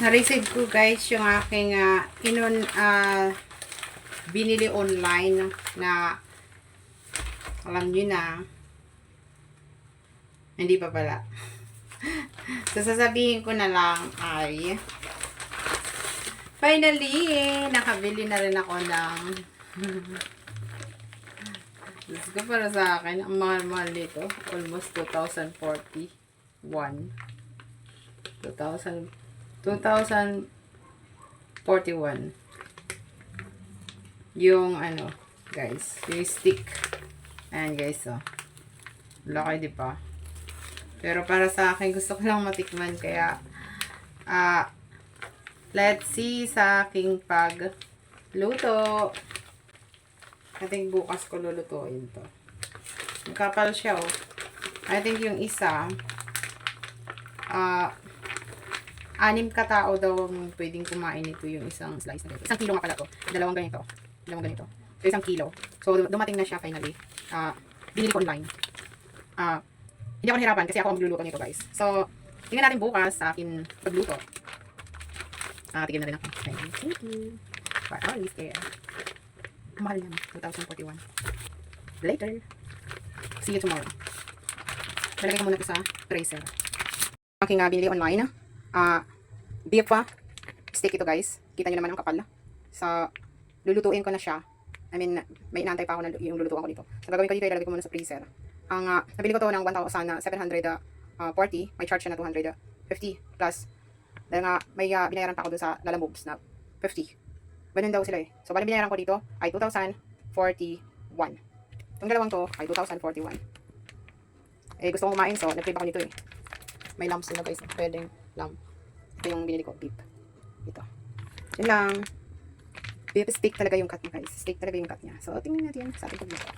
Na-receive ko guys yung aking binili online na alam nyo na hindi pa pala. So sasabihin ko na lang ay finally nakabili na rin ako ng Diyos ko, para sa akin ang mahal-mahal nito, almost 2041 yung ano guys, yung stick. Ayan guys, oh laki di ba? Pero para sa akin gusto ko lang matikman, kaya let's see sa aking pagluto. I think bukas ko lulutuin to. Kapal siya, oh. I think yung isa 6 katao daw ang pwedeng kumain ito, yung isang slice na ito. 1 kilo nga pala to. Dalawang ganito. So 1 kilo. So dumating na siya finally. Binili ko online. Hindi ako nahirapan kasi ako ang magluluto nito guys. So tingnan natin bukas sa akin pagluto. Tigil na rin ako. Thank you. For always care. Mahal yan. 2041. Later. See you tomorrow. Lalagay ko muna ito sa tracer. Aking binili online. Beef steak ito guys. Kita nyo naman ang kapal. So, lulutuin ko na siya. I mean, may inaantay pa ako na yung lulutuan ko dito. So, gagawin ko dito, ilalagay ko muna sa freezer. Nabili ko to ng 1,740. May charge siya na 250 plus. Dahil nga, may binayaran pa ako dun sa Lala Moves na 50. Ganun daw sila eh. So, bali binayaran ko dito ay 2,041. Itong dalawang to ay 2,041. Eh, gusto kong kumain, so nag-crave ako nito eh. May lumps nila guys. Pwedeng lump. Ito yung binili ko, beef. Ito. Yun lang. Beef steak talaga yung cut niya guys. Steak talaga yung cut niya. So, tingnan natin sa ating pagluto.